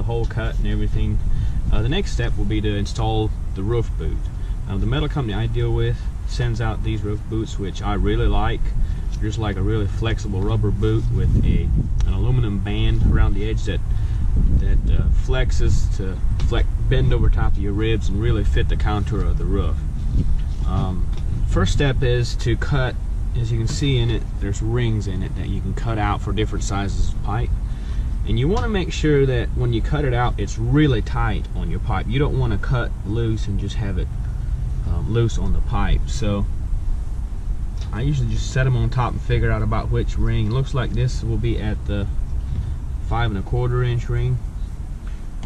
hole cut and everything, the next step will be to install the roof boot. The metal company I deal with sends out these roof boots, which I really like. Just like a really flexible rubber boot with an aluminum band around the edge that flexes to bend over top of your ribs and really fit the contour of the roof. First step is to cut. As you can see in it, there's rings in it that you can cut out for different sizes of pipe. And you want to make sure that when you cut it out, it's really tight on your pipe. You don't want to cut loose and just have it loose on the pipe. So I usually just set them on top and figure out about which ring. Looks like this will be at the 5 1/4 inch ring.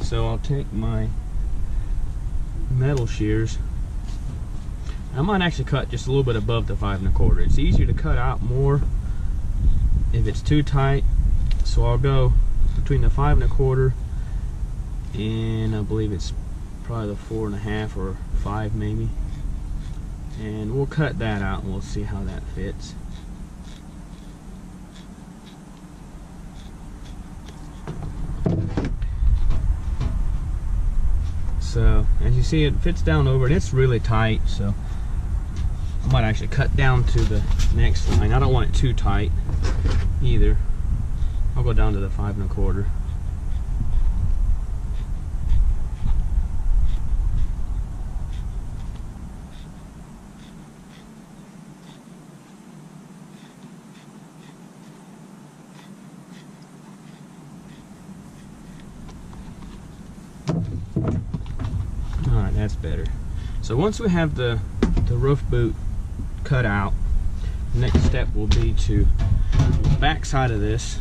So I'll take my metal shears. I might actually cut just a little bit above the 5 1/4. It's easier to cut out more if it's too tight. So I'll go between the 5 1/4 and I believe it's probably the 4 1/2 or 5 maybe. And we'll cut that out and we'll see how that fits. So as you see, it fits down over and it's really tight, so I might actually cut down to the next line. I don't want it too tight either. I'll go down to the 5 1/4. Alright, that's better. So once we have the roof boot cut out, the next step will be to the back side of this.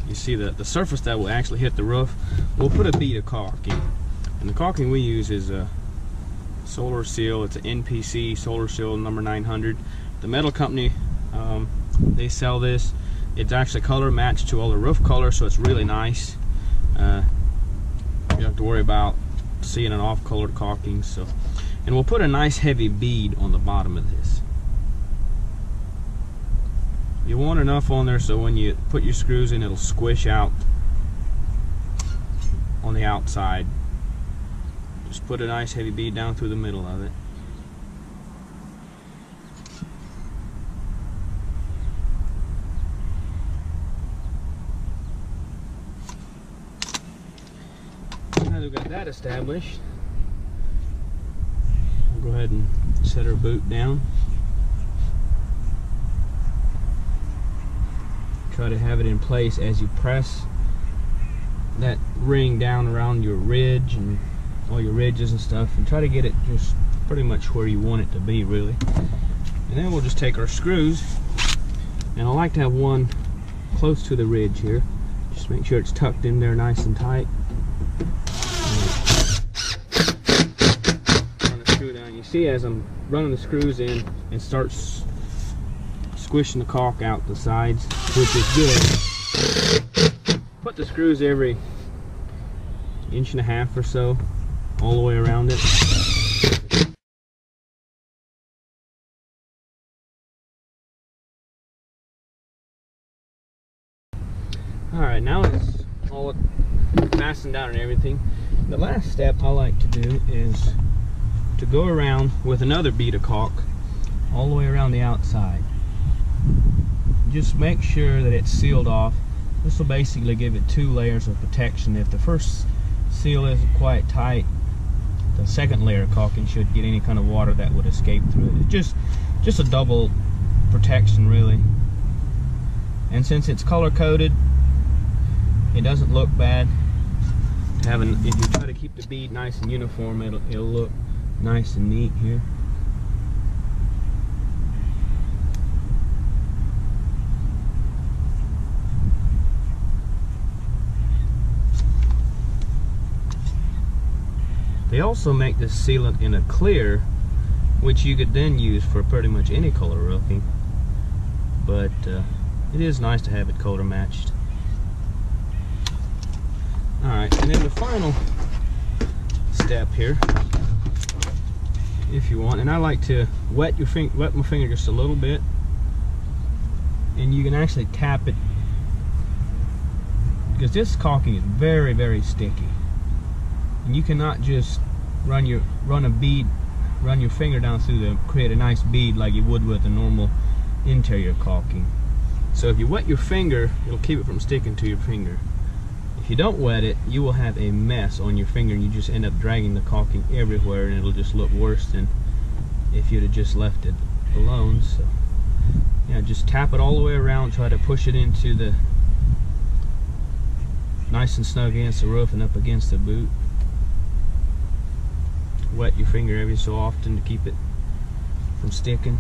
You see the surface that will actually hit the roof, we'll put a bead of caulking. And the caulking we use is a Solar Seal. It's an NPC Solar Seal number 900. The metal company, they sell this. It's actually color matched to all the roof colors, so it's really nice. You don't have to worry about seeing an off-colored caulking. So, and we'll put a nice heavy bead on the bottom of this. You want enough on there so when you put your screws in, it'll squish out on the outside. Just put a nice heavy bead down through the middle of it. Now we've got that established, we'll go ahead and set our boot down. Try to have it in place as you press that ring down around your ridge and all your ridges and stuff, and try to get it just pretty much where you want it to be, really. And then we'll just take our screws, and I like to have one close to the ridge here. Just make sure it's tucked in there nice and tight. Run the screw down. You see as I'm running the screws in, it starts squishing the caulk out the sides, which is good. Put the screws every 1.5 inches or so all the way around it. Alright, now it's all fastened down and everything. The last step I like to do is to go around with another bead of caulk all the way around the outside. Just make sure that it's sealed off. This will basically give it 2 layers of protection. If the first seal isn't quite tight, the second layer of caulking should get any kind of water that would escape through it. It's just a double protection, really. And since it's color coded, it doesn't look bad. If you try to keep the bead nice and uniform, it'll look nice and neat here. They also make this sealant in a clear, which you could then use for pretty much any color roofing. But it is nice to have it color matched. Alright, and then the final step here, if you want, and I like to wet my finger just a little bit, and you can actually tap it, because this caulking is very, very sticky. And you cannot just run your finger down through to create a nice bead like you would with a normal interior caulking. So if you wet your finger, it'll keep it from sticking to your finger. If you don't wet it, you will have a mess on your finger and you just end up dragging the caulking everywhere, and it'll just look worse than if you'd have just left it alone. So yeah, just tap it all the way around, try to push it into the nice and snug against the roof and up against the boot. Wet your finger every so often to keep it from sticking.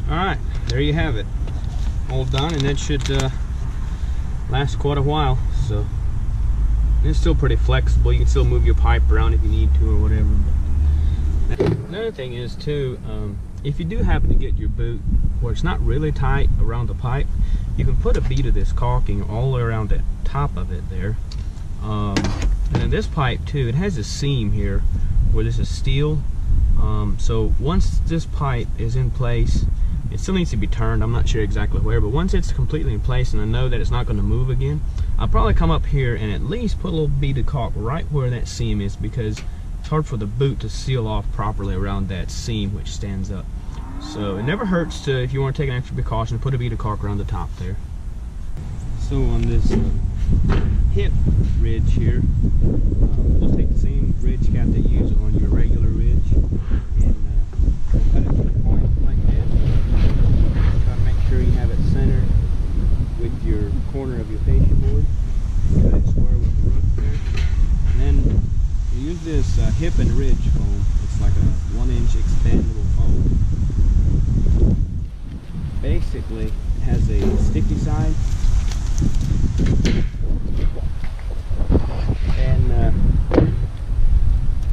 Alright, there you have it. All done, and that should last quite a while. So it's still pretty flexible. You can still move your pipe around if you need to or whatever. But another thing is too, if you do happen to get your boot where it's not really tight around the pipe, you can put a bead of this caulking all the way around the top of it there. And then this pipe too, it has a seam here where this is steel. So once this pipe is in place, it still needs to be turned. I'm not sure exactly where, but once it's completely in place and I know that it's not going to move again, I'll probably come up here and at least put a little bead of caulk right where that seam is, because it's hard for the boot to seal off properly around that seam which stands up. So it never hurts to, if you want to take an extra precaution, put a bead of caulk around the top there. So on this hip ridge here, just take the same ridge cap that you use on your regular ridge and cut it to the point like this. Try to make sure you have it centered with your corner of your fascia board. Cut it square with the roof there. And then we use this hip and ridge foam. It's like a 1-inch expandable foam. Basically, it has a sticky side. And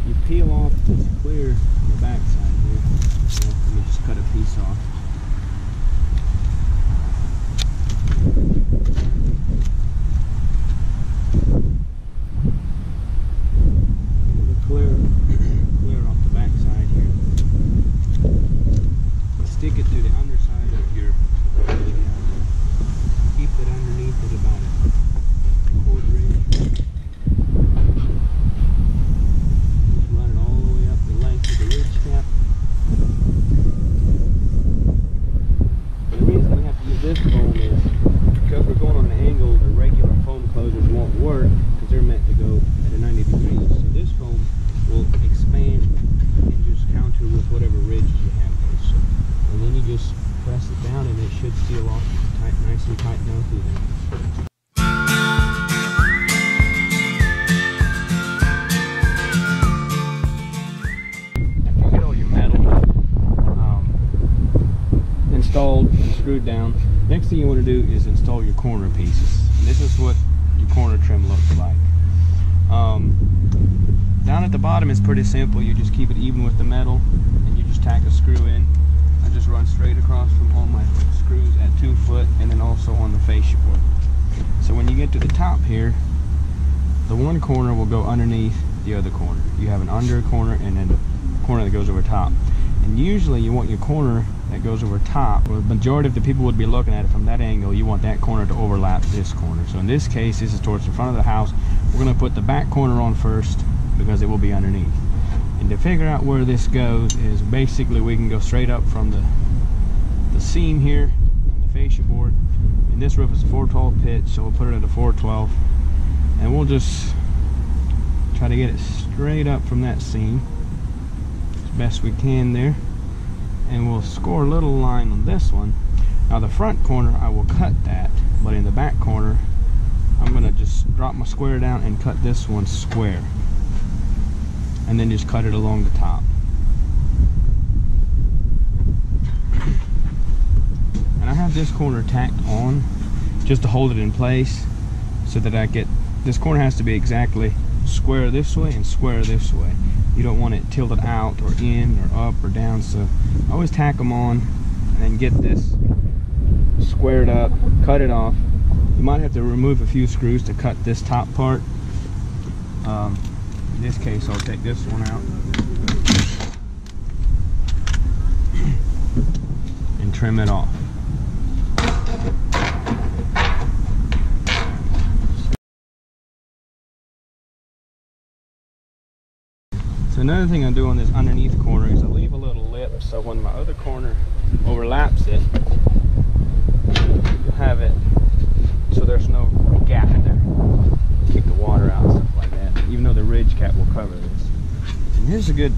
you peel off this clear on the back side here. So let me just cut a piece off. Clear off the back side here. Stick it to the underside of your ridge cap. Keep it underneath it about a 1/4 inch. Just run it all the way up the length of the ridge cap. The reason we have to use this foam is because we're going on an angle, the regular foam closures won't work because they're meant to go at a 90 degrees. So this foam will expand and just counter with whatever ridges you have there. So, and then you just press it down and it should seal off tight, nice and tight down through there. After you get all your metal installed and screwed down, next thing you want to do is install your corner pieces. And this is what your corner trim looks like. Down at the bottom is pretty simple. You just keep it even with the metal and you just tack a screw in. I just run straight across from all my screws at 2 foot and then also on the fascia board. So when you get to the top here, the one corner will go underneath the other corner. You have an under corner and then a corner that goes over top. And usually you want your corner that goes over top, or the majority of the people would be looking at it from that angle, you want that corner to overlap this corner. So in this case, this is towards the front of the house. We're going to put the back corner on first because it will be underneath. And to figure out where this goes is basically we can go straight up from the seam here on the fascia board. And this roof is a 412 pitch, so we'll put it at a 412. And we'll just try to get it straight up from that seam as best we can there. And we'll score a little line on this one. Now the front corner, I will cut that, but in the back corner, I'm going to just drop my square down and cut this one square. And then just cut it along the top. And I have this corner tacked on just to hold it in place so that I get, this corner has to be exactly square this way and square this way. You don't want it tilted out or in or up or down, so I always tack them on and then get this squared up, cut it off. You might have to remove a few screws to cut this top part. In this case, I'll take this one out and trim it off. another thing I do on this underneath corner is I leave a little lip so when my other corner overlaps it, you'll have it so there's no gap there. Keep the water out and stuff like that, even though the ridge cap will cover this. And here's a good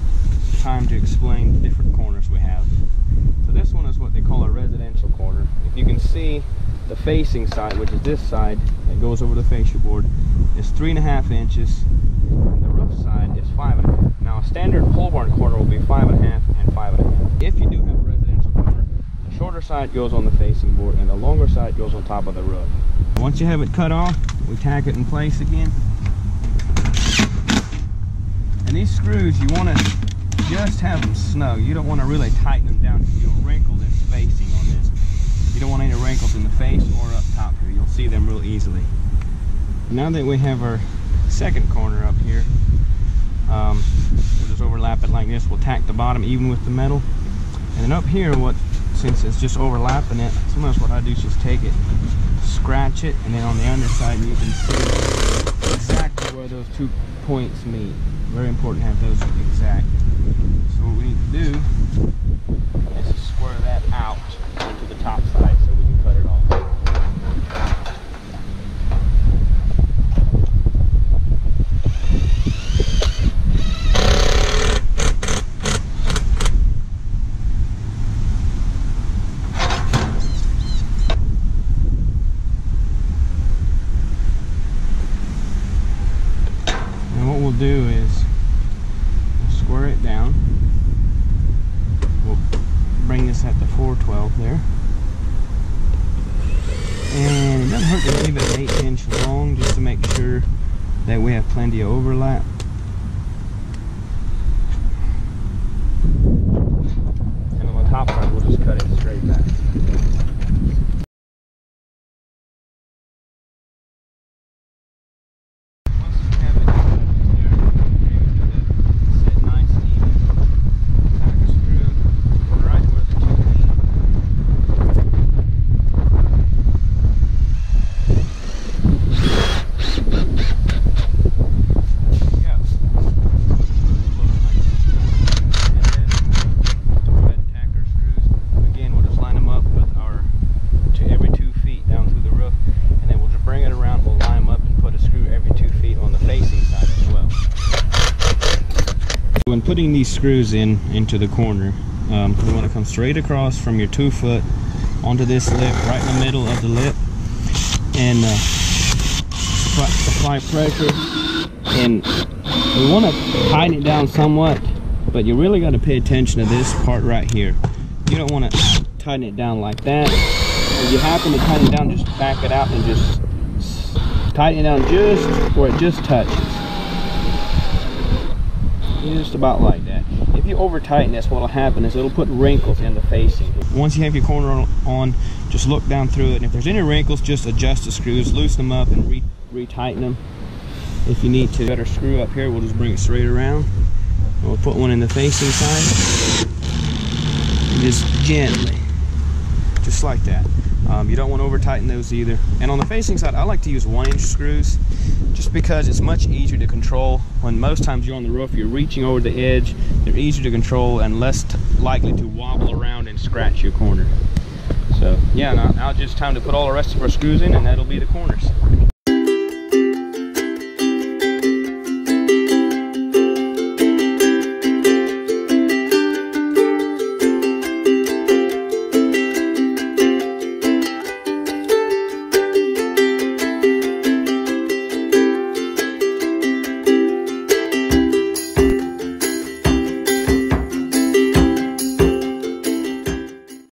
time to explain the different corners we have. So this one is what they call a residential corner. If you can see, the facing side, which is this side that goes over the fascia board, is 3.5 inches, and the roof side is 5.5. Now a standard pole barn corner will be 5.5 and 5.5. If you do have a residential corner, the shorter side goes on the facing board and the longer side goes on top of the roof. Once you have it cut off, we tack it in place again. And these screws, you want to just have them snug. You don't want to really tighten them down because you'll wrinkle this facing on this. You don't want any wrinkles in the face or up top here. You'll see them real easily. Now that we have our second corner up here, we'll just overlap it like this. We'll tack the bottom even with the metal. And then up here, since it's just overlapping it, sometimes what I do is just take it, scratch it, and then on the underside you can see exactly where those 2 points meet. Very important to have those exact. So what we need to do is to square that out onto the top side so we can cut it off. And what we'll do is we'll square it down. We'll bring this at the 412 there. And it doesn't hurt to leave it 1/8 inch long just to make sure that we have plenty of overlap. And on the top side we'll just cut it straight back. When putting these screws into the corner, you want to come straight across from your 2 foot onto this lip, right in the middle of the lip, and apply pressure. And we want to tighten it down somewhat, but you really got to pay attention to this part right here. You don't want to tighten it down like that. If you happen to tighten it down, just back it out and just tighten it down just where it just touches. Just about like that. If you over tighten this, what will happen is it'll put wrinkles in the facing. Once you have your corner on, just look down through it, and if there's any wrinkles, just adjust the screws, loosen them up, and re-tighten them if you need to. Better screw up here, we'll just bring it straight around. We'll put one in the facing side, and just gently, just like that. You don't want to over tighten those either. And on the facing side, I like to use 1-inch screws just because it's much easier to control. When most times you're on the roof, you're reaching over the edge, they're easier to control and less likely to wobble around and scratch your corner. So yeah, now it's just time to put all the rest of our screws in, and that'll be the corners.